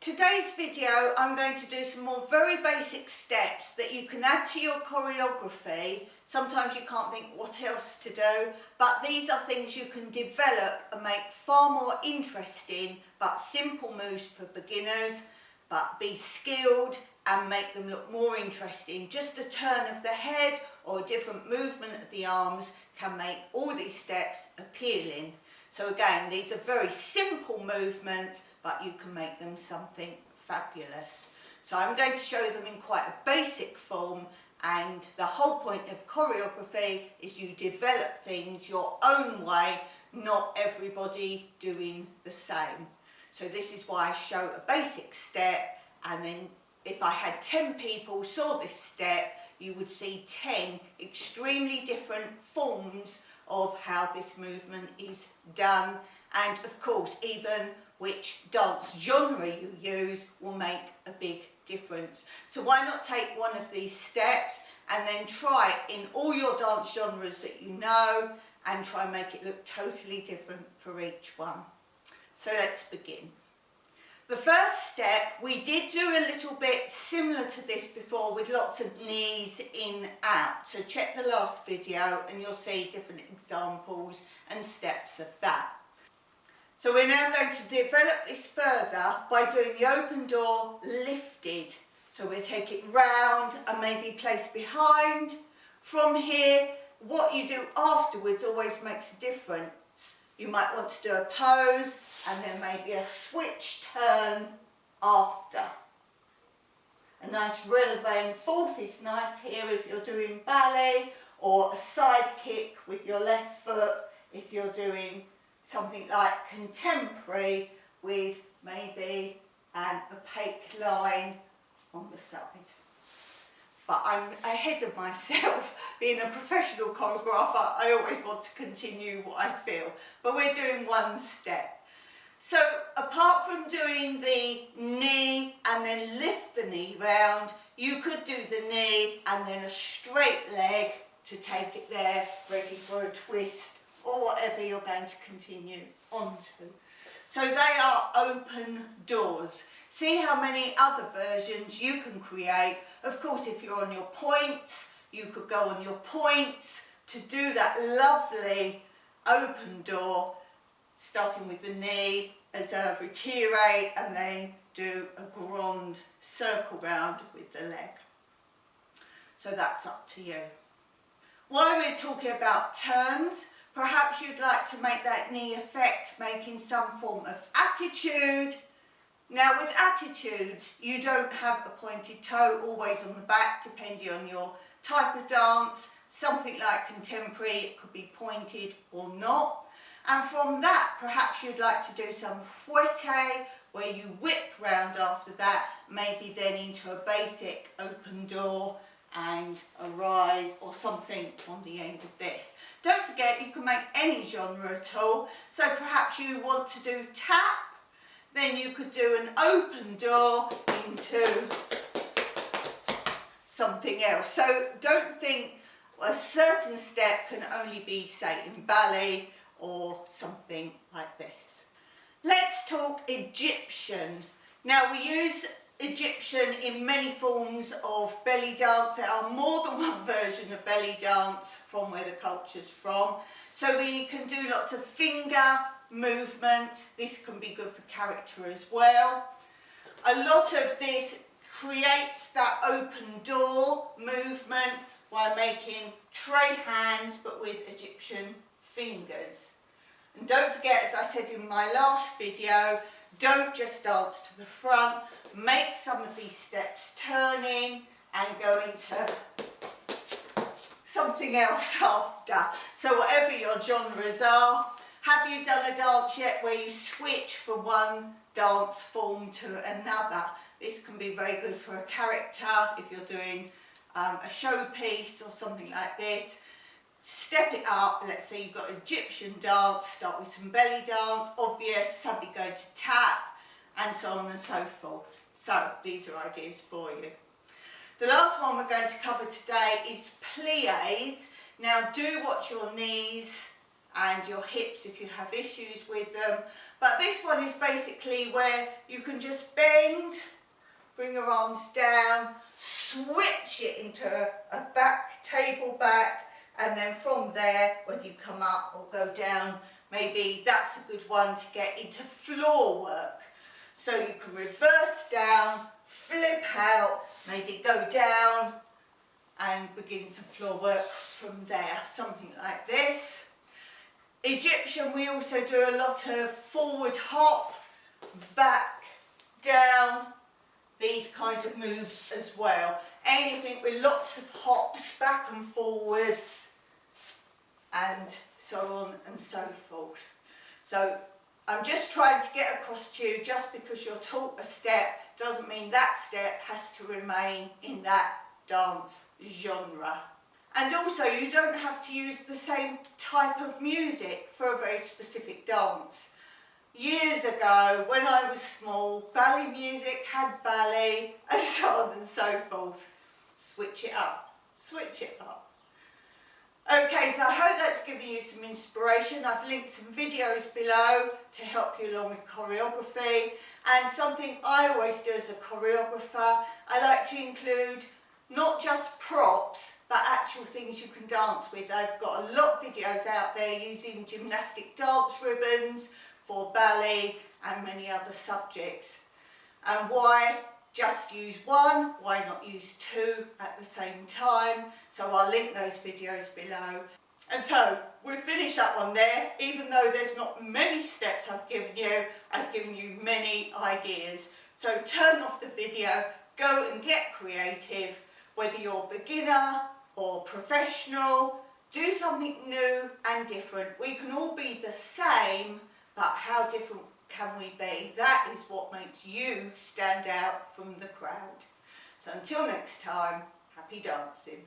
Today's video I'm going to do some more very basic steps that you can add to your choreography. Sometimes you can't think what else to do, but these are things you can develop and make far more interesting, but simple moves for beginners, but be skilled and make them look more interesting. Just a turn of the head or a different movement of the arms can make all these steps appealing. So again, these are very simple movements, but you can make them something fabulous. So I'm going to show them in quite a basic form, and the whole point of choreography is you develop things your own way, not everybody doing the same. So this is why I show a basic step, and then if I had 10 people saw this step, you would see 10 extremely different forms of how this movement is done, and of course even which dance genre you use will make a big difference. So why not take one of these steps and then try it in all your dance genres that you know and try and make it look totally different for each one. So let's begin. The first step, we did do a little bit similar to this before with lots of knees in, out. So check the last video and you'll see different examples and steps of that. So we're now going to develop this further by doing the open door lifted. So we'll take it round and maybe place behind. From here, what you do afterwards always makes a difference. You might want to do a pose and then maybe a switch turn after. A nice releve forth is nice here if you're doing ballet, or a side kick with your left foot if you're doing something like contemporary with maybe an opaque line on the side. But I'm ahead of myself. Being a professional choreographer, I always want to continue what I feel. But we're doing one step. So apart from doing the knee and then lift the knee round, you could do the knee and then a straight leg to take it there, ready for a twist or whatever you're going to continue onto. So they are open doors. See how many other versions you can create. Of course, if you're on your points, you could go on your points to do that lovely open door, starting with the knee as a retire and then do a grand circle round with the leg. So that's up to you. While we're talking about turns, perhaps you'd like to make that knee effect making some form of attitude. Now with attitude, you don't have a pointed toe always on the back, depending on your type of dance. Something like contemporary, it could be pointed or not. And from that, perhaps you'd like to do some fouette, where you whip round after that, maybe then into a basic open door and a rise or something on the end of this. Don't forget, you can make any genre at all. So perhaps you want to do tap, then you could do an open door into something else. So don't think a certain step can only be, say, in ballet or something like this. Let's talk Egyptian. Now we use Egyptian in many forms of belly dance. There are more than one version of belly dance from where the culture's from. So we can do lots of finger movements. This can be good for character as well. A lot of this creates that open door movement by making tray hands but with Egyptian fingers. And don't forget, as I said in my last video, don't just dance to the front, make some of these steps turning and go into something else after. So whatever your genres are, have you done a dance yet where you switch from one dance form to another? This can be very good for a character if you're doing a showpiece or something like this. Step it up. Let's say you've got Egyptian dance, start with some belly dance, obvious, suddenly go to tap, and so on and so forth. So these are ideas for you. The last one we're going to cover today is pliés. Now do watch your knees and your hips if you have issues with them. But this one is basically where you can just bend, bring your arms down, switch it into a back, table back, and then from there, whether you come up or go down, maybe that's a good one to get into floor work. So you can reverse down, flip out, maybe go down and begin some floor work from there, something like this. Egyptian, we also do a lot of forward hop, back, down, these kind of moves as well. Anything with lots of hops back and forwards and so on and so forth. So I'm just trying to get across to you, just because you're taught a step doesn't mean that step has to remain in that dance genre. And also, you don't have to use the same type of music for a very specific dance. Years ago, when I was small, ballet music had ballet, and so on and so forth. Switch it up, switch it up. Okay, so I hope that's given you some inspiration. I've linked some videos below to help you along with choreography. And something I always do as a choreographer, I like to include not just props, but actual things you can dance with. I've got a lot of videos out there using gymnastic dance ribbons for ballet and many other subjects. And why just use one? Why not use two at the same time? So I'll link those videos below. And so we'll finish that one there. Even though there's not many steps I've given you many ideas. So turn off the video, go and get creative. Whether you're beginner or professional, do something new and different. We can all be the same, but how different can we be? That is what makes you stand out from the crowd. So until next time, happy dancing.